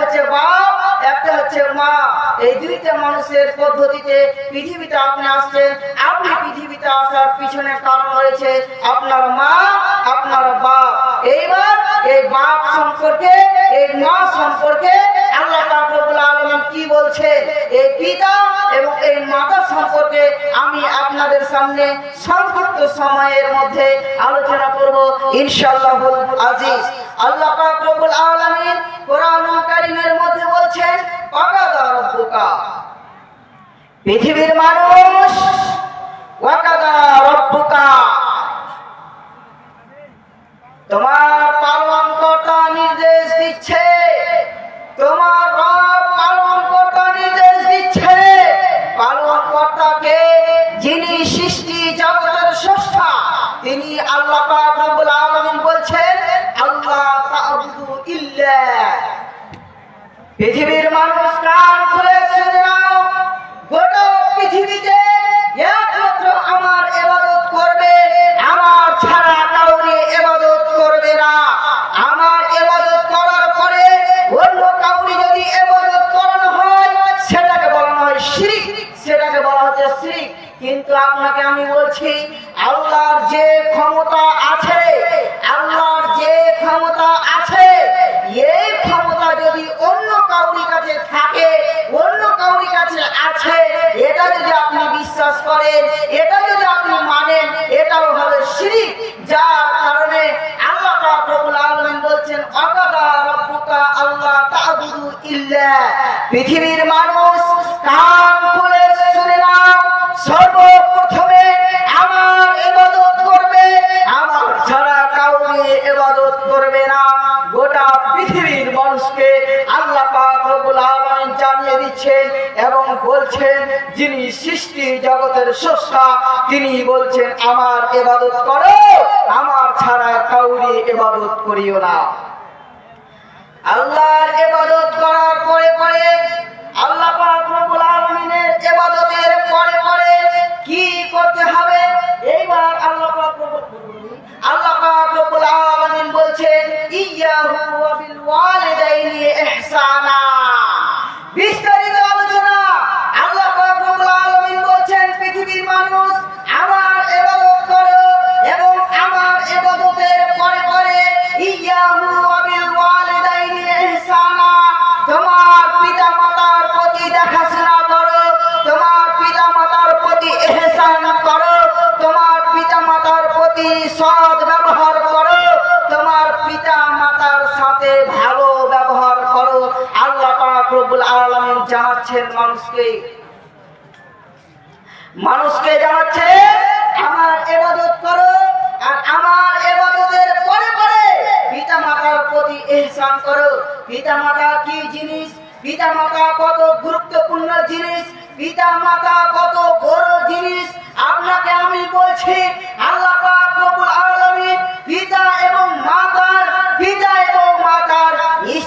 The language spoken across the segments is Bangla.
হচ্ছে বাপ, একটা হচ্ছে মা। এই দুইটা মানুষের পদ্ধতিতে পৃথিবীতে আপনি আসছেন। আপনি পৃথিবীতে আসার পিছনে কারণ রয়েছে আপনার মা, আপনার বাপ। এইবার এই বাপ সম্পর্কে, এই মা সম্পর্কে আল্লাহ পাক রব্বুল আলামিন কি বলছে, এই পিতা এবং এই মাতা সম্পর্কে আমি আপনাদের সামনে সংক্ষিপ্ত সময়ের মধ্যে আলোচনা করব ইনশাআল্লাহুল আজিজ। আল্লাহ পাক রব্বুল আলামিন কোরআনুল কারীমের মধ্যে বলছেন, ওয়াকাদা রাব্বুকা, পৃথিবীর মানুষ, ওয়াকাদা রাব্বুকা, তোমার পালনকর্তা নির্দেশ দিচ্ছে, তোমার রব পালনকর্তা নির্দেশ দিচ্ছে। পালনকর্তাকে, যিনি সৃষ্টি জগতের স্রষ্টা, তিনি আল্লাহ পাক রব্বুল আলামিন বলছেন, আল্লাহ তা'বুদু ইল্লা। পৃথিবীর মানুষ কান খুলে শুনে নাও, গোটা পৃথিবীতে একমাত্র আমার ইবাদত করবে, আমার ছাড়া কাউরে ইবাদত করবে না। আমার ইবাদত করার পরে অন্য কাউরে যদি ইবাদত করানো হয় সেটাকে বলা হয় শিরক, সেটাকে বলা হচ্ছে শিরক। কিন্তু আপনাকে আমি বলছি, আল্লাহর যে ক্ষমতা আছে, আল্লাহর যে ক্ষমতা আছে, এই ক্ষমতা যদি অন্য কাউরি কাছে থাকে, অন্য কাউরি কাছে আছে, এটা যদি আপনি বিশ্বাস করেন, এটা যদি আপনি মানেন, এটাও হবে শিরক। যার কারণে আল্লাহ পাক রব্বুল আলামিন বলছেন, ওয়াকাদা রাব্বুকা আল্লা তা'বুদু ইল্লা। পৃথিবীর মানুষ কান খুলে শুনে নাও, সর্বপ্রথমে আমার ইবাদত করবে, আমার ছাড়া কাউকে ইবাদত করবে না। গোটা পৃথিবীর মানুষকে আল্লাহ পাক রব্বুল আলামিন জানিয়ে দিচ্ছেন এবং বলছেন, যিনি সৃষ্টি জগতের স্রষ্টা, তিনি বলছেন, আমার ইবাদত করো, আমার ছাড়া কাউকে ইবাদত করিও না। আল্লাহর ইবাদত করার পরে পরে, আল্লাহ পাক রব্বুল আলামিনের ইবাদতের পরে পরে কি করতে হবে? এইবার আল্লাহ পাক রব্বুল আলামিন বলছেন, ইয়্যাহু ওয়া বিল ওয়ালিদাইনি ইহসানা। বিস্তারিত আলোচনা। আল্লাহ পাক রব্বুল আলামিন বলছেন, পৃথিবীর মানুষ আমার ইবাদত করো এবং আমার ইবাদতের পরে পরে ইয়্যাহু ওয়া বিল ওয়ালিদাইনি ইহসানা, তোমার পিতামাতার প্রতি দেখাশোনা করো, তোমার পিতামাতার প্রতি ইহসান করো, তোমার পিতামাতার প্রতি সৎ ব্যবহার করো, তোমার পিতামাতার সাথে ভালো ব্যবহার করো। আল্লাহ পাক রব্বুল আলামিন জানাচ্ছেন মানুষকে জানাচ্ছে, আমার ইবাদত করো, আর আমার ইবাদতের পরে পরে পিতামাতার প্রতি ইহসান করো। পিতামাতা কি জিনিস? পিতামাতা কত গুরুত্বপূর্ণ জিনিস, পিতামাতা কত বড় জিনিস আপনাকে আমি বলছি। আল্লাহ পাক রব্বুল আলামিন পিতা এবং মাতার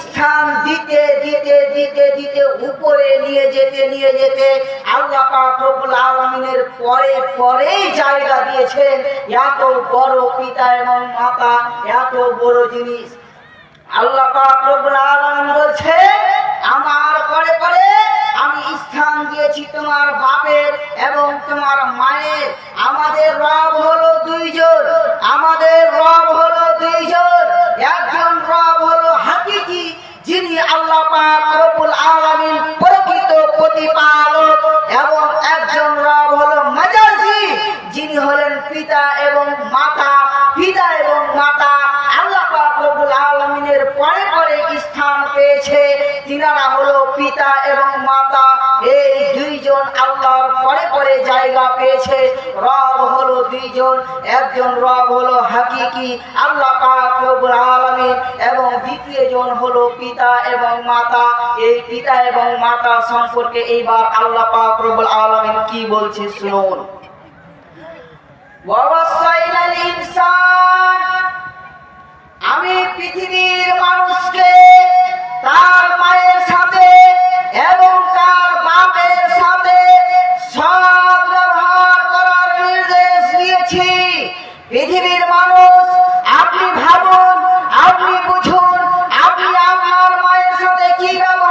স্থান দিতে দিতে দিতে দিতে উপরে নিয়ে যেতে আল্লাহ পাক রব্বুল আলামিনের পরে পরেই জায়গা দিয়েছেন। এত বড় পিতা এবং মাতা, এত বড় জিনিস। আল্লাহ পাক রব্বুল আলামিন বলছে, আমার পরে পরে আমি স্থান দিয়েছি তোমার বাপের এবং তোমার মায়ের। আমাদের রব হলো দুইজন, আমাদের রব হলো দুইজন। একজন রব হলো হাকিকি, যিনি আল্লাহ পাক রব্বুল আলামিন প্রকৃত প্রতিপালক, এবং একজন রব হলো মাজাজি, যিনি হলেন পিতা এবং মাতা। পিতা এবং মাতা আল্লাহ পাক রব্বুল আলামিনের পরে পরে স্থান পেয়েছে, তিনারা হলো পিতা এবং মাতা। এই দুইজন আল্লাহর পরে পরে জায়গা পেয়েছে। রব হলো দুইজন, একজন রব হলো হাকিকি আল্লাহ পাক রব্বুল আলামিন, এবং দ্বিতীয় জন হলো পিতা এবং মাতা। এই পিতা এবং মাতা সম্পর্কে এইবার আল্লাহ পাক রব্বুল আলামিন কি বলছে শুনুন। ওয়াসাইনাল ইনসান, আমি পৃথিবীর মানুষকে তার মায়ের সাথে এবং তার বাপের সাথে সৎ ব্যবহার করার নির্দেশ দিয়েছি। পৃথিবীর মানুষ, আপনি ভাবুন, আপনি বুঝুন, আপনি আপনার মায়ের সাথে কি ব্যবহার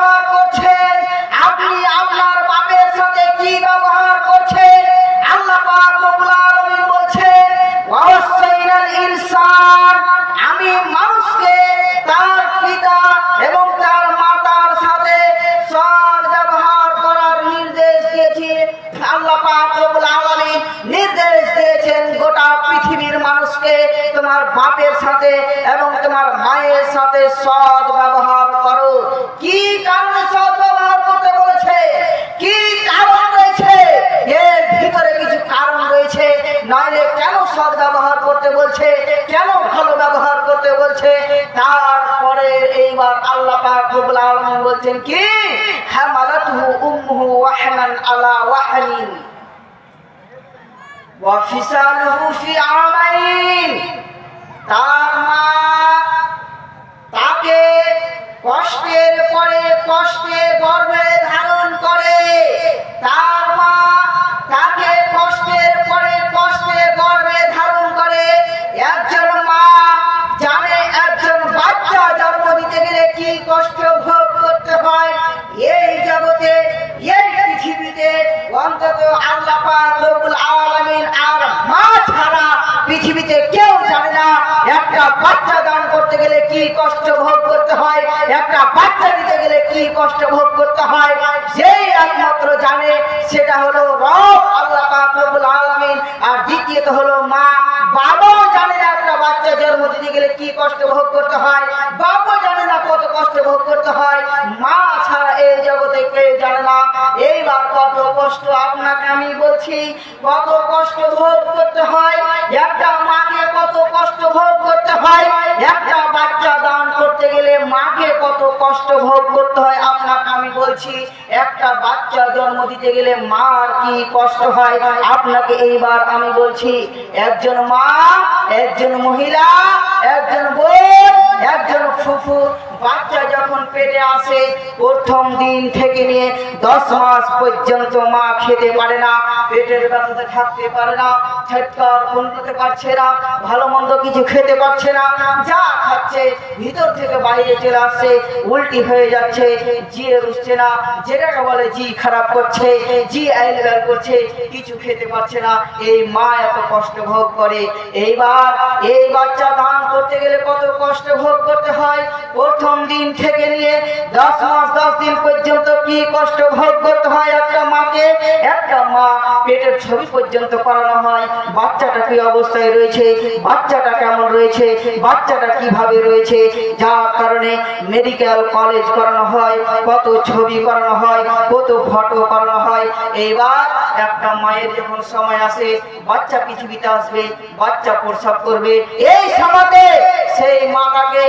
সৎ ব্যবহার করো। কি কারণে সৎ ব্যবহার করতে বলেছে? কি কারণ রয়েছে? এর ভিতরে কিছু কারণ রয়েছে, নইলে কেন সৎ ব্যবহার করতে বলছে, কেন ভালো ব্যবহার করতে বলছে? তারপরে এইবার আল্লাহ পাক রব্বুল আলামিন বলছেন কি, হামালাতুহু উম্মুহু ওয়াহনান আলা ওয়াহনিন ওয়া ফিসালুহু ফি আমাইন। তার মা তাকে কষ্টের পরে কষ্টে গর্ভে ধারণ করে। তার মা তাকে কষ্টের পরে কষ্টে গর্ভে ধারণ করে। একজন মা জানে একজন বাচ্চা জন্ম দিতে গেলে কি কষ্ট ভোগ করতে হয়। এই জগতে, এই পৃথিবীতে অন্তত আল্লাহ পাক রব্বুল আলামিন আর মা ছাড়া পৃথিবীতে কেউ জানে না একটা বাচ্চা দান করতে গেলে কি কষ্ট ভোগ করতে হয়, একটা বাচ্চা দিতে গেলে কি কষ্ট ভোগ করতে হয়। যেই একমাত্র জানে সেটা হলো রব আল্লাহ পাক রব্বুল আলামিন। আর দ্বিতীয়ত হলো মা। বাবাও জানে না একটা বাচ্চা জন্ম দিতে গেলে কি কষ্ট ভোগ করতে হয়, বাবা জানে না কত কষ্ট ভোগ করতে হয়। মা ছাড়া এই জগতে কেউ জানে না। এইবার কত কষ্ট আপনাকে আমি বলছি, কত কষ্ট ভোগ করতে হয় একটা মাকে, কত কষ্ট ভোগ করতে হয় একটা বাচ্চা দান করতে গেলে মাকে কত কষ্ট ভোগ করতে হয় আপনাকে আমি বলছি। একটা বাচ্চা জন্ম দিতে গেলে মার কি কষ্ট হয় আপনাকে এইবার আমি বলছি। একজন মা, একজন মহিলা, একজন বোন, একজন ফুফু বাচ্চা যখন পেটে আসে প্রথম দিন থেকে নিয়ে 10 মাস পর্যন্ত মা খেতে পারে না, পেটের ব্যথাতে থাকতে পারে না, ছেটকার করতে পারছে না, ভালো মন্দ কিছু খেতে পারছে না। যা খাচ্ছে ভিতর থেকে বাইরে চলে আসছে, উল্টি হয়ে যাচ্ছে, জিয়ে উঠছে না, যেটাকে বলে জি খারাপ করছে, জি আইলবেল করছে, কিছু খেতে পারছে না। এই মা এত কষ্ট ভোগ করে। এইবার এই বাচ্চা দান করতে গেলে কত কষ্ট ভোগ করতে হয়। প্রথম দিন থেকে নিয়ে 10 মাস 10 দিন পর্যন্ত কি কষ্ট ভোগ করতে হয় একটা মাকে। একটা মা পেটের ছবি পর্যন্ত করানো হয়, বাচ্চাটা কি অবস্থায় রয়েছে, বাচ্চাটা কেমন রয়েছে, বাচ্চাটা কিভাবে রয়েছে, যার কারণে মেডিকেল কলেজ করানো হয়, কত ছবি করানো হয়, কত ফটো করানো হয়। এইবার একটা মায়ের যখন সময় আসে বাচ্চা পৃথিবীতে আসবে, বাচ্চা প্রসব করবে, এই সময়তে সেই মাটাকে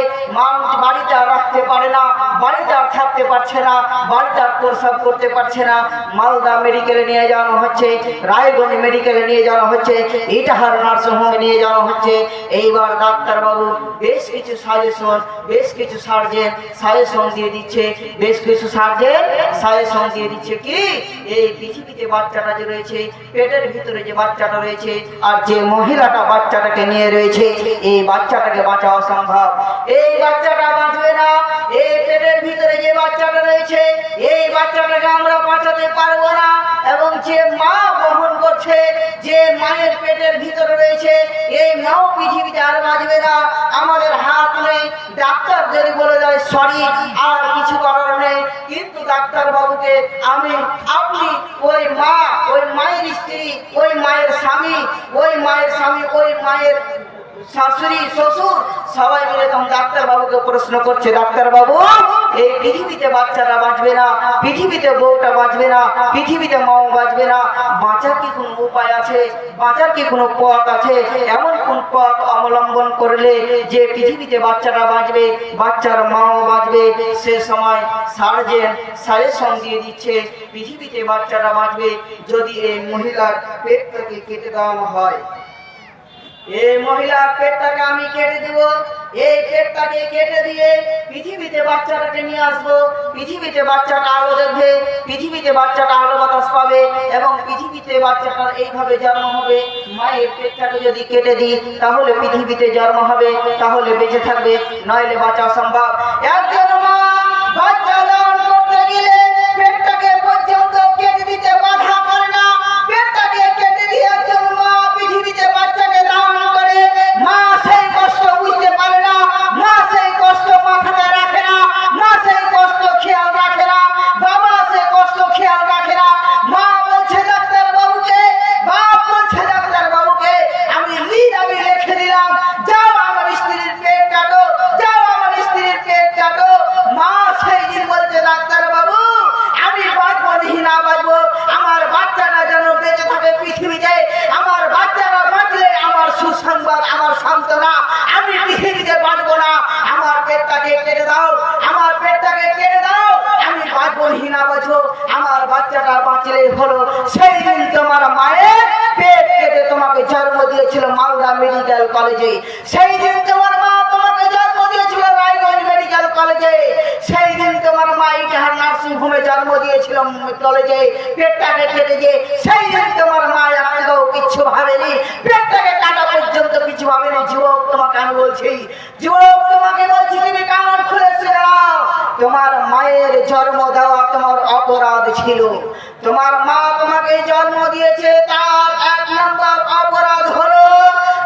বাড়িতে রাখতে পারে না, বাড়িতে থাকতে পারছে না, বাড়িতে প্রসব করতে পারছে না। মালদা মেডিকেলে নিয়ে যাওয়া হচ্ছে, রায়গঞ্জ মেডিকেলে নিয়ে যাওয়া হচ্ছে, ইটাহার নার্সিং হোমে নিয়ে যাওয়া হচ্ছে। এইবার ডাক্তারবাবু বেশ কিছু সাজেশন, বেশ কিছু সার্জেন সাজেশন দিয়ে দিচ্ছে, বেশ কিছু সার্জেন সাজেশন দিয়ে দিচ্ছে কি, এই পৃথিবীতে বাচ্চাটা যে রয়েছে, পেটের ভিতরে যে বাচ্চাটা রয়েছে, আর যে মহিলাটা বাচ্চাটাকে নিয়ে রয়েছে, এই বাচ্চাটাকে বাঁচানো অসম্ভব। এই বাচ্চাটা বাঁচবে না। এই পেটের ভিতরে যে বাচ্চাটা রয়েছে, এই বাচ্চাটাকে আমরা বাঁচাতে পারবো না। এবং যে মা বহন করছে, যে মায়ের পেটের ভিতরে রয়েছে, এই মাও পৃথিবীতে আর বাঁচবে না। আমাদের হাত নেই, ডাক্তার যদি বলে দেয় সরি, আর কিছু করার নেই। কিন্তু ডাক্তার বাবুকে আমি, আপনি, ওই মা, ওই মায়ের স্ত্রী, ওই মায়ের স্বামী, ওই মায়ের স্বামী, ওই মায়ের শাশুড়ি, শ্বশুর সবাই মিলে তখন ডাক্তার বাবুকে প্রশ্ন করছে, ডাক্তার বাবু এই পৃথিবীতে বাচ্চাটা বাঁচবে না, পৃথিবীতে বউটা বাঁচবে না, পৃথিবীতে মাও বাঁচবে না, বাঁচার কি কোনো উপায় আছে, বাঁচার কি কোনো পথ আছে? এমন কোন পথ অবলম্বন করলে যে পৃথিবীতে বাচ্চাটা বাঁচবে, বাচ্চার মাও বাঁচবে? সে সময় সার্জেন সাজেশন দিয়ে দিচ্ছে, পৃথিবীতে বাচ্চাটা বাঁচবে যদি এই মহিলার পেটটাকে কেটে দেওয়া হয়। এই মহিলার পেটটাকে আমি কেটে দিব, এই পেটটাকে কেটে দিয়ে পৃথিবীতে বাচ্চাটাকে নিয়ে আসবো। পৃথিবীতে বাচ্চাটা আলো দেখবে, পৃথিবীতে বাচ্চাটা আলো বাতাস পাবে, এবং পৃথিবীতে বাচ্চাটার এইভাবে জন্ম হবে। মায়ের পেটটাকে যদি কেটে দিই তাহলে পৃথিবীতে জন্ম হবে, তাহলে বেঁচে থাকবে, নইলে বাঁচা অসম্ভব। একজন মা বাচ্চা দান করতে গেলে পেটটাকে পর্যন্ত কেটে দিতে বাধা করে না। পেটটাকে কেটে দিয়ে একজন মা পৃথিবীতে বাচ্চাকে দান করে। মা সেই কষ্ট বুঝতে পারে না, মা সেই কষ্ট মাথায় রাখে না, মা সেই কষ্ট খেয়াল রাখে না, বাবা সেই কষ্ট খেয়াল রাখে না। মা বলছে ডাক্তার বাবুকে, বাপ বলছে ডাক্তার বাবুকে, আমি লিখে দিলাম, যাও আমার স্ত্রীর পেট কাটো, যাও আমার স্ত্রীর পেট বাঁচবো কি না বাঁচবো, আমার বাচ্চাটা বাঁচলেই হলো। সেই দিন তোমার মায়ের পেট কেটে তোমাকে জন্ম দিয়েছিল মালদা মেডিকেল কলেজে। সেই দিন তোমার মা তোমাকে জন্ম দিয়েছিল রায়গঞ্জ মেডিকেল কলেজে। সেই দিন তোমার মা ইটাহার নার্সিং হোমে জন্ম দিয়েছিল কলেজে, পেটটাকে কেটে দিয়ে। সেই দিন তোমার মা একটাও কিচ্ছু ভাবেনি, পেটটাকে কাটা পর্যন্ত কিছু ভাবেনি। যুবক তোমাকে আমি বলছি, যুবক তোমাকে বলছি, তুমি কান খুলে শুনে নাও। তোমার মায়ের জন্ম দেওয়া তোমার অপরাধ ছিল। তোমার মা তোমাকে জন্ম দিয়েছে, তার এক নম্বর অপরাধ হলো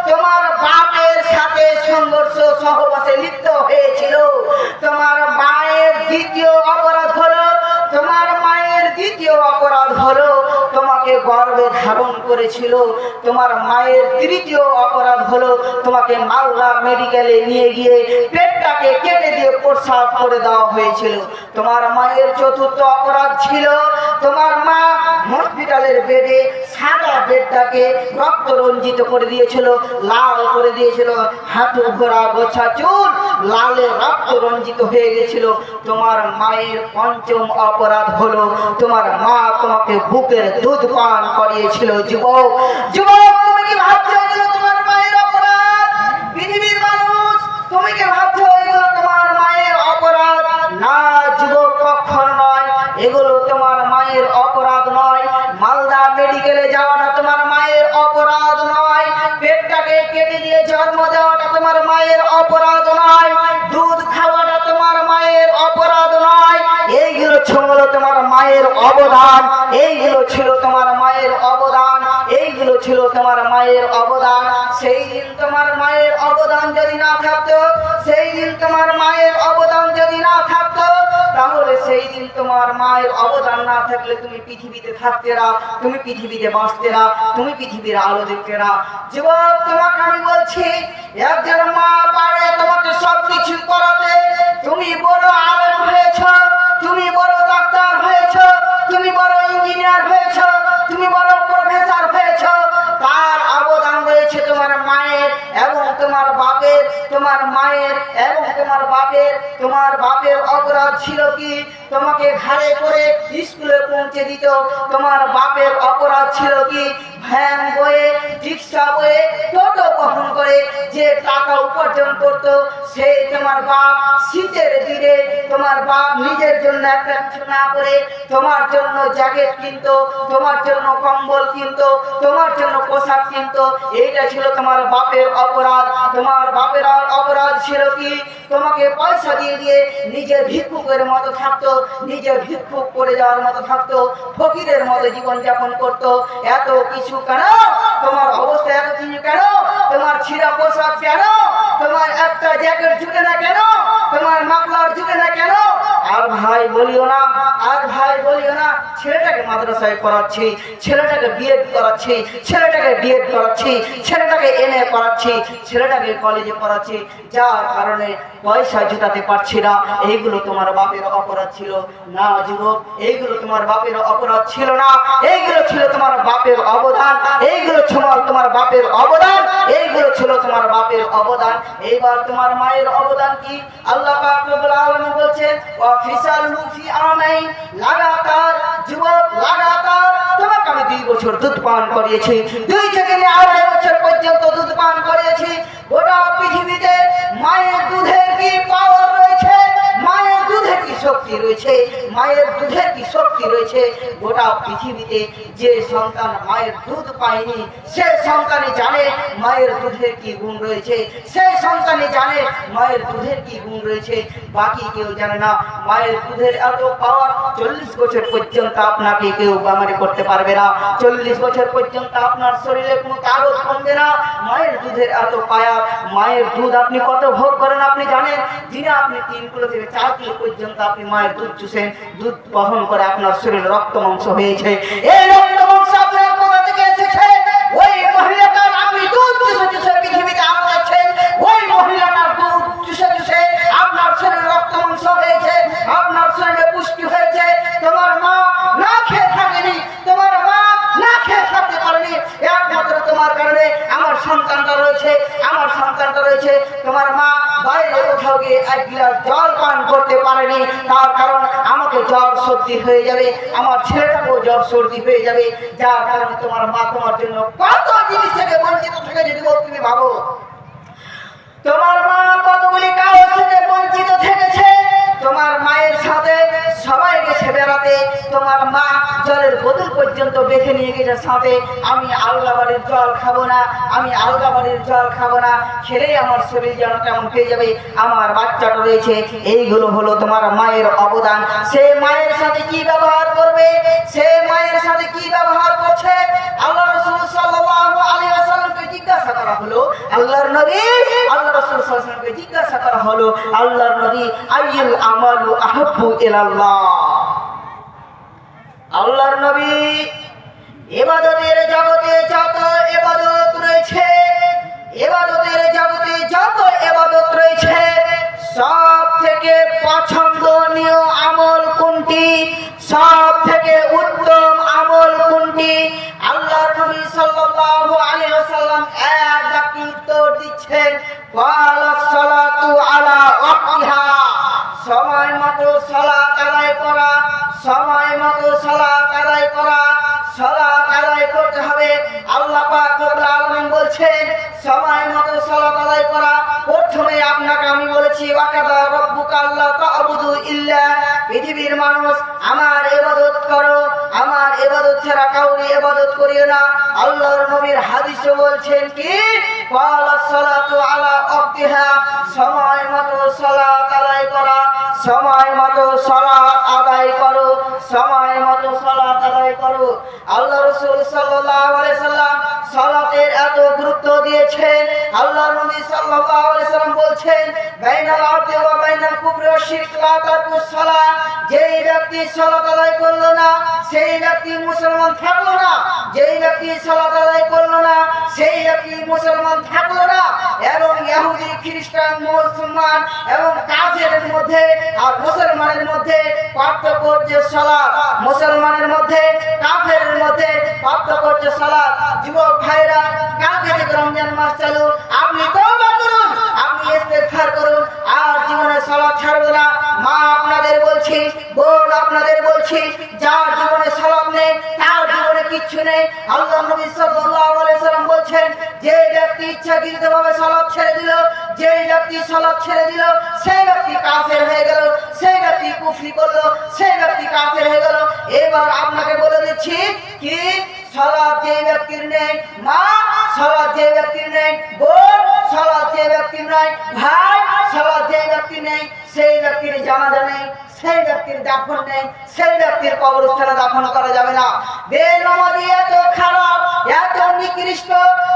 তোমার বাপের সাথে সংঘর্ষ সহবাসে লিপ্ত হয়েছিল। তোমার মায়ের দ্বিতীয় অপরাধ হলো, তোমার মায়ের দ্বিতীয় অপরাধ হলো তোমাকে গর্ভে ধারণ করেছিল। তোমার মায়ের তৃতীয় অপরাধ হলো তোমাকে মালদা মেডিকেলে নিয়ে গিয়ে পেটটাকে কেটে দিয়ে প্রস্রাব করে দেওয়া হয়েছিল। তোমার মায়ের চতুর্থ অপরাধ ছিল তোমার মা হসপিটালের বেডে সাদা বেডটাকে রক্ত রঞ্জিত করে দিয়েছিল, লাল করে দিয়েছিল, হাঁটু ঘোরা গোছা চুল লালে রক্ত রঞ্জিত হয়ে গেছিল। তোমার মায়ের পঞ্চম অপরাধ হলো তোমার মা তোমাকে বুকের দুধ পান করিয়েছিল। যুবক, যুবক তুমি কি ভাবছো এগুলো তোমার মায়ের অপরাধ? পৃথিবীর মানুষ, তুমি কি ভাবছো এগুলো তোমার মায়ের অপরাধ? না যুবক, কখনো নয়, এগুলো তোমার মায়ের অপরাধ নয়। মালদা মেডিকেলে যাওয়াটা তোমার মায়ের অপরাধ নয়, পেটটাকে কেটে দিয়ে জন্ম দেওয়াটা তোমার মায়ের অপরাধ নয়, দুধ খাওয়াটা তোমার মায়ের অপরাধ নয়। এইগুলো ছিল তোমার মায়ের অবদান, এইগুলো ছিল তোমার মায়ের অবদান, এইগুলো ছিল তোমার মায়ের অবদান। সেই দিন তোমার মায়ের অবদান যদি না থাকতো, সেই দিন তোমার মায়ের অবদান যদি না থাকতো, তাহলে সেই দিন তোমার মায়ের অবদান না থাকলে তুমি পৃথিবীতে থাকতে না, তুমি পৃথিবীতে বাঁচতে না, তুমি পৃথিবীর আলো দেখতে না। যুবক তোমাকে আমি বলছি, একজন মা পারে তোমাকে সব কিছু করাতে। তুমি বড় আলেম হয়েছ, তুমি বড় ডাক্তার হয়েছ, তুমি বড় ইঞ্জিনিয়ার হয়েছ, তুমি বড় প্রফেসর হয়েছ, তার অবদান রয়েছে তোমার মায়ের এবং তোমার বাপের। তোমার মায়ের এবং তোমার বাপের, তোমার বাপের অপরাধ ছিল কি? তোমাকে ঘাড়ে করে স্কুলে পৌঁছে দিত। তোমার বাপের অপরাধ ছিল কি? ভ্যান বয়ে, রিক্সা বয়ে, টোটো বহন করে যে টাকা উপার্জন করতো, সে তোমার বাপ শীতের দিনে তোমার বাপ নিজের জন্য একটা কিছু না করে তোমার জন্য জ্যাকেট কিনতো, তোমার জন্য কম্বল কিনতো, তোমার জন্য পোশাক কিনতো। এইটা ছিল তোমার বাপের অপরাধ। তোমার বাপের অপরাধ ছিল কি? তোমাকে পয়সা দিয়ে দিয়ে নিজের ভিক্ষুকের মতো থাকতো, নিজের ভিক্ষুক করে যাওয়ার মতো থাকতো, ফকিরের মতো জীবনযাপন করতো। এত কিছু কেন? তোমার অবস্থা এত কিছু কেন? তোমার ছিঁড়া পোশাক কেন? তোমার একটা জ্যাকেট জুটে না কেন? তোমার মাফলার জুটে না কেন? আর ভাই বলিও না, আর ভাই বলিও না, ছেলেটাকে মাদ্রাসায় পড়াচ্ছি, ছেলেটাকে বিএড করাচ্ছি, ছেলেটাকে বিএড করাচ্ছি, ছেলেটাকে এমএ করাচ্ছি, ছেলেটাকে কলেজে পড়াচ্ছি, যার কারণে পয়সা জোটাতে পারছি না। এইগুলো তোমার বাপের অপরাধ ছিল না যুবক, এইগুলো তোমার বাপের অপরাধ ছিল না, এইগুলো ছিল তোমার বাপের অবদান, এইগুলো ছিল তোমার বাপের অবদান, এইগুলো ছিল তোমার বাপের অবদান। এইবার তোমার মায়ের অবদান কি? আল্লাহ পাক রব্বুল আলামিন বলছেন, অফিসাল লুফি আমাই, লাগাতার যুবক, লাগাতার তোমাকে আমি 2 বছর দুধ পান করিয়েছি, 2 থেকে 2.5 বছর পর্যন্ত দুধ পান করিয়েছি। গোটা পৃথিবীতে মায়ের দুধের কি পাওয়ার রয়েছে, মায়ের দুধের কি শক্তি রয়েছে, মায়ের দুধের কি শক্তি রয়েছে। গোটা পৃথিবীতে যে সন্তান মায়ের দুধ পায়নি, সে সন্তানই জানে মায়ের দুধের কি গুণ রয়েছে, সেই সন্তানই জানে মায়ের দুধের কি গুণ রয়েছে, বাকি কেউ জানে না। মায়ের দুধের এত পাওয়ার, 40 বছর পর্যন্ত আপনাকে কেউ বেমারি করতে পারবে না, 40 বছর পর্যন্ত আপনার শরীরে কোনো তাগত কমবে না। মায়ের দুধের এত পায়া, মায়ের দুধ আপনি কত ভোগ করেন আপনি জানেন? দিনে আপনি 3 কিলো থেকে 4 কিলো পর্যন্ত আপনি মায়ের দুধ চুষেন, দুধ বহন করে আপনার শরীরে রক্ত মাংস হয়েছে। এই রক্ত মাংস আপনার কোথা থেকে এসেছে? ওই মহিলাটার আপনি দুধ চুষে চুষে পৃথিবীতে আনছেন, ওই মহিলাটার দুধ চুষে চুষে আপনার শরীরে রক্ত মাংস হয়েছে, আপনার শরীরে পুষ্টি হয়েছে। তোমার মা না খেয়ে থাকেনি, তোমার মা না খেয়ে থাকতে পারেনি, একমাত্র তোমার কারণে আমার সন্তানটা রয়েছে, আমার সন্তানটা রয়েছে। তোমার মা বাইরে কোথাও গিয়ে এক গ্লাস জল পান করতে পারেনি, তার কারণ আমাকে জ্বর সর্দি হয়ে যাবে, আমার ছেলেটাকেও জ্বর সর্দি হয়ে যাবে, যার কারণে তোমার মা তোমার জন্য কত জিনিস থেকে বঞ্চিত থেকে যদি তুমি ভাবো তোমার মা কতগুলি কাজ থেকে বঞ্চিত থেকেছে। তোমার মায়ের সাথে সবাই গেছে বেড়াতে, তোমার মা জলের বোতল পর্যন্ত বেঁধে নিয়ে গেছে সাথে। আমি আলগা বাড়ির জল খাবো না, আমি আলগা বাড়ির জল খাবো না, খেলেই আমার শরীর যেন কেমন হয়ে যাবে, আমার বাচ্চাটা রয়েছে। এইগুলো হলো তোমার মায়ের অবদান। সে মায়ের সাথে কি ব্যবহার করবে, সে মায়ের সাথে কি ব্যবহার করছে, আল্লাহ রাসূল সাল্লাল্লাহু আলাইহি ওয়াসাল্লামকে জিজ্ঞাসা করা হলো, আল্লাহর নবী আল্লাহ রাসূল সাল্লাল্লাহু আলাইহি ওয়াসাল্লামকে জিজ্ঞাসা করা হলো, আল্লাহর নবী আইয়ুল আমালু আহাব্বু ইলাল্লাহ। আল্লাহর নবী ইবাদতের জগতে যত ইবাদত রয়েছে, ইবাদতের জগতে যত ইবাদত রয়েছে, সব থেকে পছন্দনীয় আমল কোনটি, সব থেকে উত্তম আমল কোনটি? আল্লাহর নবী সাল্লাল্লাহু আলাইহি ওয়াসাল্লাম এক বাক্যে উত্তর দিচ্ছেন, ওয়ালাস সালাতু আলা ওয়াক্তিহা। সময় মতো সালাত আদায় করা, সময় মতো সালাত আদায় করা, সালাত আদায় করতে হবে। আল্লাহ পাক রব্বুল আলামিন বলছেন সময় মতো সালাত আদায় করা। প্রথমে আপনাকে আমি বলেছি ওয়াকাদা রাব্বুকা আল্লা তা'বুদু ইল্লা, পৃথিবীর মানুষ আমার ইবাদত করো, আমার ইবাদত ছাড়া কাউকে ইবাদত করিও না। আল্লাহর নবীর হাদিসে বলছেন কি, ওয়ালাস সালাতু আলা ওয়াক্তিহা, সময় মতো সালাত আদায় করা, সময় মতো সালাত আদায় করো, সময় মতো সালাত আদায় করো। আল্লাহ রাসূল সাল্লাল্লাহু আলাইহি সাল্লাম সালাতের এত গুরুত্ব দিয়েছেন। আল্লাহর নবী সাল্লাল্লাহু আলাইহি সাল্লাম বলছেন, বাইনাল আবদি ওয়া বাইনাল কুফরি ওয়া শিরক লা তারকুস সালাত। যেই ব্যক্তি সালাত আদায় করলো না সেই ব্যক্তি মুসলমান থাকলো না, যেই ব্যক্তি সালাত আদায় করলো না সেই ব্যক্তি মুসলমান থাকলো না। এবং ইহুদি খ্রিস্টান মুসলমান এবং কাফেরের মধ্যে আর মুসলমানের মধ্যে পার্থক্য হচ্ছে সালাত, মুসলমানের মধ্যে কাফেরের মধ্যে পার্থক্য হচ্ছে সালাত। যুবক ভাইরা, কালকে থেকে রমজান মাস চালু, আপনি তওবা করুন, আপনি ইস্তেগফার করুন, আর জীবনে সালাত ছাড়বেন না। মা আপনাদের বলছি, বোন আপনাদের বলছি, যার জীবনে সালাত নেই তার জীবনে কিচ্ছু নেই। আল্লাহ নবী সাল্লাল্লাহু আলাইহি সাল্লাম বলছেন, যে ব্যক্তি ইচ্ছাকৃতভাবে সালাত ছেড়ে দিল, যে ব্যক্তি সালাত ছেড়ে দিল সেই ব্যক্তি কাফের হয়ে গেল, সেই ব্যক্তি কুফরি করলো, সেই ব্যক্তি কাফের হয়ে গেল। এবার আপনাকে বলে দিচ্ছি কি, সালাত যে ব্যক্তির নেই, মা সালাত যে ব্যক্তির নেই, বোন সালাত যে ব্যক্তির নাই, ভাই সালাত যে ব্যক্তির নেই, সেই ব্যক্তির জানাজা নেই, সেই ব্যক্তির দাফন নেই, সেই ব্যক্তির কবরস্থানে দাফন করা যাবে না। বেনামাজি এত খারাপ, এত নিকৃষ্ট।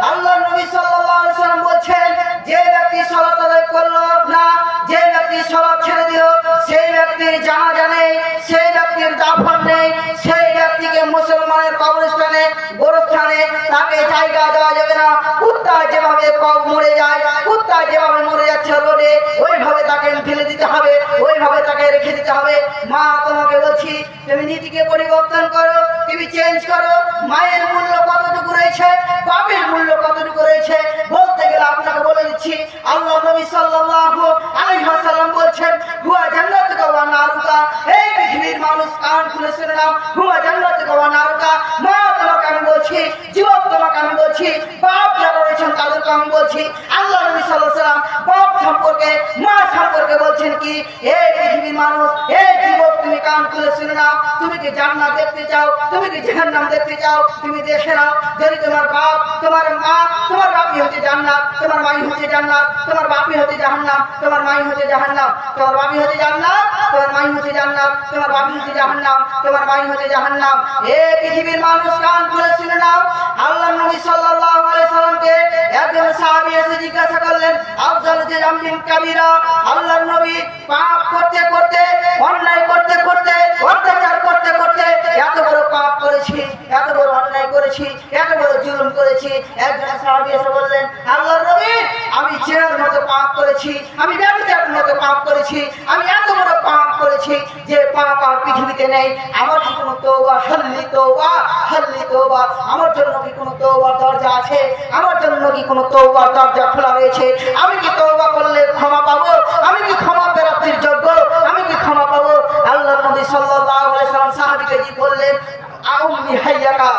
আল্লাহ নবী সাল্লাল্লাহু আলাইহি সাল্লাম বলছেন, যে ব্যক্তি সালাত আদায় করলো না, যে ব্যক্তি সালাত ছেড়ে দিল, সেই ব্যক্তির জানাজা নেই, সেই ব্যক্তির দাফন নেই, সেই ব্যক্তিকে মুসলমানের কবরস্থানে গোরস্থানে তাকে জায়গা দেওয়া যাবে না। কুত্তা যেভাবে মরে যায়, কুত্তা যেভাবে মরে যাচ্ছে রোডে, ওইভাবে তাকে ফেলে দিতে হবে, ওইভাবে তাকে রেখে দিতে হবে। মা তোমাকে বলছি, তুমি নীতিকে পরিবর্তন করো, তুমি চেঞ্জ করো। মায়ের মূল্য কতটুকু রয়েছে, বাপের মূল্য কতটুকু রয়েছে বলতে গেলে আপনাকে বলে দিচ্ছি। আল্লাহ নবী সাল্লাল্লাহু আলাইহি ওয়াসাল্লাম বলছেন, হুয়া জান্নাতুকা ওয়া নারুকা। এই পৃথিবীর মানুষ কান খুলে শুনে নাও, হুয়া জান্নাতুকা ওয়া নারুকা। মা তোমাকে আমি বলছি, যুবক তোমাকে আমি বলছি, বাপ যারা রয়েছেন তাদেরকে আমি বলছি, আল্লাহ নবী সাল্লাল্লাহু আলাইহি ওয়াসাল্লাম বাপ সম্পর্কে মা সম্পর্কে বলছেন কি, এই পৃথিবীর মানুষ, এই যুবক তুমি কান খুলে শুনে নাও, তুমি কি জান্নাত দেখতে চাও, তুমি কি জাহান্নাম দেখতে চাও, তুমি দেখে নাও। যদি তোমার বাপ, তোমার মা, তোমার বাপই হচ্ছে জান্নাত, তোমার মাই হচ্ছে জান্নাত, তোমার বাপই হচ্ছে জাহান্নাম, তোমার মাই হচ্ছে জাহান্নাম, তোমার বাপই হচ্ছে জান্নাত, তোমার মাই হচ্ছে জান্নাত, তোমার বাপই হচ্ছে জাহান্নাম, তোমার মাই হচ্ছে জাহান্নাম। এই পৃথিবীর মানুষ কান খুলে শুনে নাও। আল্লাহ নবী সাল্লাল্লাহু আলাইহি সাল্লামকে একজন সাহাবী এসে জিজ্ঞাসা করলেন, আফজাল জামবিন কাবীরা। আল্লাহর নবী পাপ করতে করতে, অন্যায় করতে করতে, অত্যাচার করতে করতে এত বড় পাপ করেছি, এত বড় অন্যায় করেছি, এত বড় জুলুম করেছি। একজন সাহাবী এসে বললেন, আল্লাহর নবী আমি জেনার মতো পাপ করেছি, আমি ব্যভিচারের মতো পাপ করেছি, আমি এত বড় পাপ করেছি। বলছি যে পাপ আর পৃথিবীতে নেই। আমার কি কোনো তওবা, হাল্লি তওবা, হাল্লি তওবা, আমার জন্য কি কোনো তওবার দরজা আছে? আমার জন্য কি কোনো তওবার দরজা খোলা রয়েছে? আমি কি তওবা করলে ক্ষমা পাবো? আমি কি ক্ষমা প্রাপ্তির যোগ্য? আমি কি ক্ষমা পাবো? আল্লাহর নবী সাল্লাল্লাহু আলাইহি সাল্লাম সাহাবীকে কি বললেন? আউম্মি হাইয়াকা,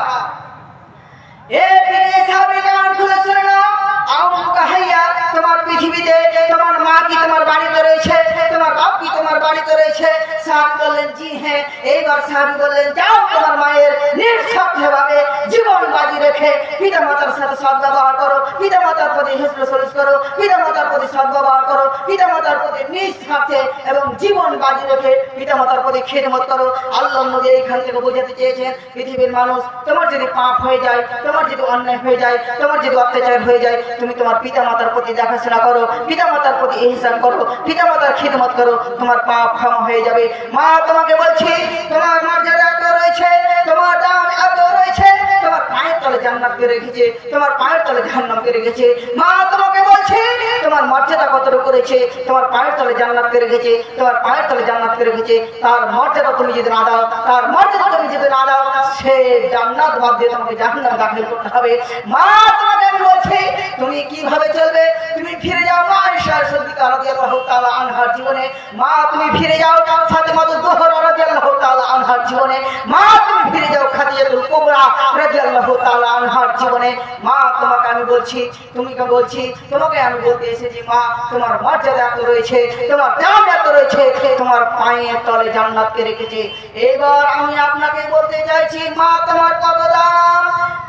এ প্রিয় সাহাবী কান খুলে শুনে নাও, আউম্মুকা হাইয়া, তোমার পৃথিবীতে তোমার মা কি তোমার বাড়িতে রয়েছে? তোমার বাপ কি তোমার বাড়িতে রয়েছে? সাহাবী বললেন জি হ্যাঁ। এইবার সাহাবী বললেন যাও তোমার মায়ের নিঃস্বার্থভাবে জীবন বাজি রেখে পিতামাতার সাথে সদ্ব্যবহার করো, পিতামাতার প্রতি হিসরু সলিস করো, পিতামাতার প্রতি সদ্ব্যবহার করো, পিতামাতার প্রতি নিঃস্বার্থে এবং জীবন বাজি রেখে পিতামাতার প্রতি খিদমত করো। আল্লাহর নবী এইখান থেকে বোঝাতে চেয়েছেন পৃথিবীর মানুষ, তোমার যদি পাপ হয়ে যায়, তোমার যদি অন্যায় হয়ে যায়, তোমার যদি অত্যাচার হয়ে যায়, তুমি তোমার পিতামাতার প্রতি দেখাশোনা করো, পিতামাতার প্রতি ইহসান করো, পিতামাতার খিদমত করো, তোমার পাপ ক্ষমা হয়ে যাবে। মা তোমাকে বলছি, তোমার মর্যাদা এত রয়েছে, তোমার দাম এত রয়েছে, তোমার পায়ের তলে জান্নাতকে রেখেছে, তোমার পায়ের তলে জাহান্নামকে রেখেছে। মা তোমাকে বলছে তোমার মর্যাদা কতটুকু করেছে, তোমার পায়ের তলে জান্নাতকে রেখেছে, তোমার পায়ের তলে জান্নাতকে রেখেছে। তার মর্যাদা তুমি যদি না দাও, তার মর্যাদা তুমি যদি না দাও, সে জান্নাত বাদ দিয়ে তোমাকে জাহান্নাম দাখিল করতে হবে। মা তোমাকে আমি বলছি তুমি কিভাবে চলবে? তুমি ফিরে যাও মা আয়েশা সিদ্দিকা রাদিয়াল্লাহু তাআলা আনহার জীবনে। মা তুমি ফিরে যাও ফাতেমাতুজ জোহরা রাদিয়াল্লাহু তাআলা আনহার জীবনে। মা তুমি ফিরে যাও খাদিজাতুল কুবরা রাদিয়াল্লাহু তাআলা আনহার জীবনে। মা তোমাকে আমি বলছি, তোমাকে আমি বলতে এসেছি মা, তোমার মর্যাদা এত রয়েছে, তোমার দাম এত রয়েছে, তোমার পায়ের তলে জান্নাতকে রেখেছে। এবার আমি আপনাকে বলতে চাইছি মা তোমার কত দাম,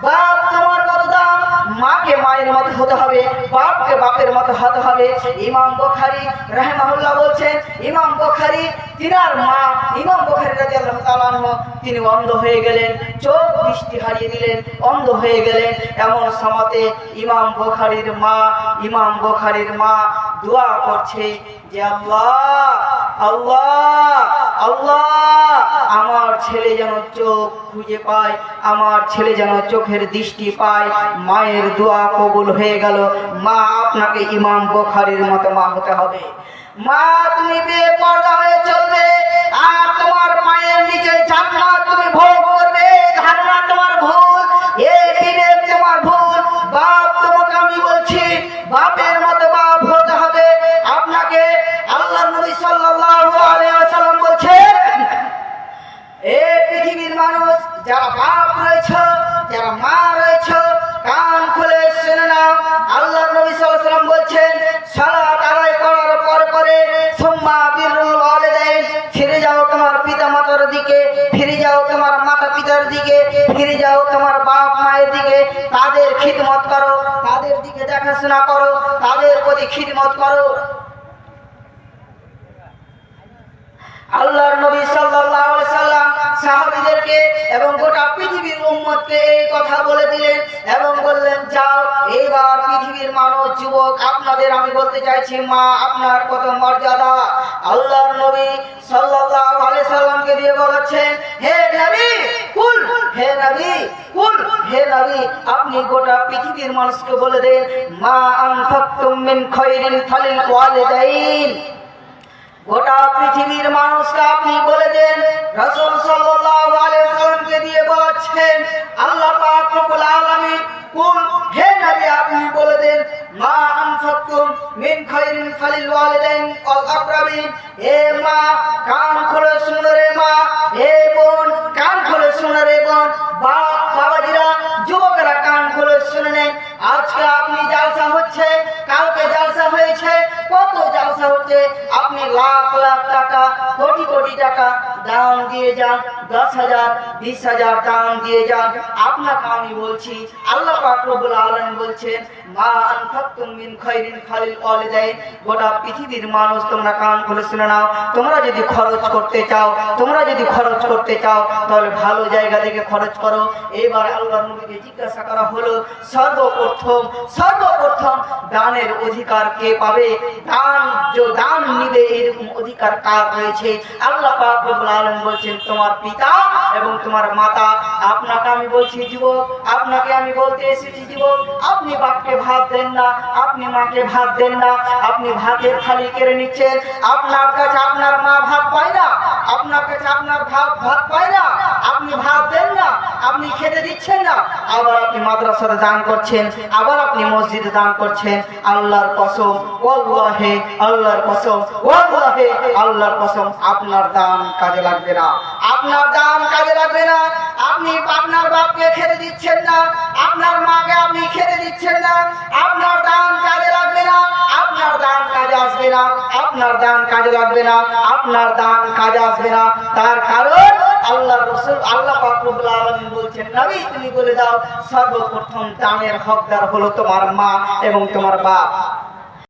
বাপ তোমার কত দাম। মাকে মায়ের মতো হতে হবে, বাপকে বাপের মতো হতে হবে। ইমাম বুখারী রাহিমাহুল্লাহ বলছেন, ইমাম বুখারী তিনার মা ইমাম বুখারী রাদিয়াল্লাহু তাআলা আনহু তিনি অন্ধ হয়ে গেলেন, চোখ দৃষ্টি হারিয়ে দিলেন, অন্ধ হয়ে গেলেন। এমন সময়তে ইমাম বুখারীর মা দোয়া করছে যে আল্লাহ আল্লাহ আল্লাহ, আমার ছেলে যেন চোখ খুঁজে পায়, আমার ছেলে যেন চোখের দৃষ্টি পায়। মায়ের দোয়া কবুল হয়ে গেল। মা আপনাকে ইমাম বুখারীর মতো মা হতে হবে। মা তুমি বেপরদা হয়ে চলবে, আর তোমার মায়ের নিচে জান্নাত তুমি ভোগ করবে। ধারণা তোমার ভুল, এই বিবেক তোমার ভুল। বাপ তোমাকে আমি বলছি বাপের মতো বাপ হতে হবে আপনাকে। আল্লাহর নবী সাল্লাল্লাহু আলাইহি ওয়াসাল্লাম বলছেন, এই পৃথিবীর মানুষ যারা বাপ রয়েছে, যারা মা রয়েছে, কান খুলে শুনে নাও। আল্লাহর নবী সাল্লাল্লাহু আলাইহি ওয়াসাল্লাম বলছেন সালাত আদায় করার পরে সুম্মা বিরুল ওয়ালিদাইন, ফিরে যাও তোমার পিতামাতার দিকে, ফিরে যাও তোমার মাতা পিতার দিকে, ফিরে যাও তোমার বাপ মায়ের দিকে। তাদের খিদমত করো, তাদের দিকে দেখাশোনা করো, তাদের প্রতি খিদমত করো। আল্লাহর নবী সাল্লাল্লাহু আলাইহি সাল্লাম সাহাবীদেরকে এবং গোটা পৃথিবীর উম্মতকে এই কথা বলে দিলেন এবং বললেন যাও এইবার পৃথিবীর মানুষ যুবক আপনাদের আমি বলতে চাইছি মা আপনার কত মর্যাদা। আল্লাহর নবী সাল্লাল্লাহু আলাইহি সাল্লামকে দিয়ে বলেছেন হে নবী কুল, হে নবী কুল, হে নবী আপনি গোটা পৃথিবীর মানুষকে বলে দেন মা আনফাকতুম মিন খায়রিন ফালিল ওয়ালিদাইন। গোটা পৃথিবীর মানুষকে আপনি বলে দেন, রাসূল সাল্লাল্লাহু আলাইহি ওয়াসাল্লামকে দিয়ে বলছেন আল্লাহ পাক রব্বুল আলামিন কুল, হে নবী আপনি বলে দেন মা আনফাকতুম মিন খায়রিন ফালিল ওয়ালিদাইন ওয়াল আকরাবিন। হে মা কান খুলে শুনো রে মা, হে বোন কান খুলে শুনো রে বোন, বাবাজিরা যুবকেরা কান খুলে শুনে নেন। আজকে আপনি জালসা হচ্ছে, কালকে জালসা হয়েছে, কত জালসা হচ্ছে, আপনি লাখ লাখ টাকা কোটি কোটি টাকা দান দিয়ে যান, 10,000 20,000 দান দিয়ে যান। আপনাকে আমি বলছি আল্লাহ পাক রব্বুল আলামিন বলছেন মা আনফাকতুম মিন খায়রিন ফালিল ওয়ালিদাইন। গোটা পৃথিবীর মানুষ তোমরা কান খুলে শুনে নাও, তোমরা যদি খরচ করতে চাও, তাহলে ভালো জায়গা থেকে খরচ করো। এবার আল্লাহর নবীকে জিজ্ঞাসা করা হলো সর্বপ্রথম দানের অধিকার কে পাবে? দান নিবে এরকম অধিকার কার রয়েছে? আল্লাহ পাক রব্বুল আলামিন বলছেন তোমার পিতা এবং তোমার মাতা। আপনাকে আমি বলছি যুবক, আপনাকে আমি বলতে এসেছি যুবক, আপনি বাপকে ভাত দেন না, আপনি মাকে ভাত দেন না, আপনি ভাতের থালি কেড়ে নিচ্ছেন। আপনার কাছে আপনার মা ভাত পায় না, আপনার কাছে আপনার ভাত পায় না, আপনি ভাত দেন না, আপনি খেতে দিচ্ছেন না, আবার আপনি মাদ্রাসাতে দান করছেন, আবার আপনি মসজিদে দান করছেন। আল্লাহর কসম, ওয়াল্লাহি, আল্লাহর কসম, ওয়াল্লাহি, আল্লাহর কসম, আপনার দান কাজে লাগবে না, আপনার দান কাজে লাগবে না। আপনি আপনার বাপকে খেতে দিচ্ছেন না, আপনার মাকে আপনি খেতে দিচ্ছেন না, আপনার দান কাজে লাগবে না, আপনার দান কাজে আসবে না, আপনার দান কাজে লাগবে না, আপনার দান কাজে আসবে না। তার কারণ আল্লাহর রাসূল, আল্লাহ পাক রব্বুল আলামিন বলছেন, নবী তুমি বলে দাও সর্বপ্রথম দানের হকদার হলো তোমার মা এবং তোমার বাপ।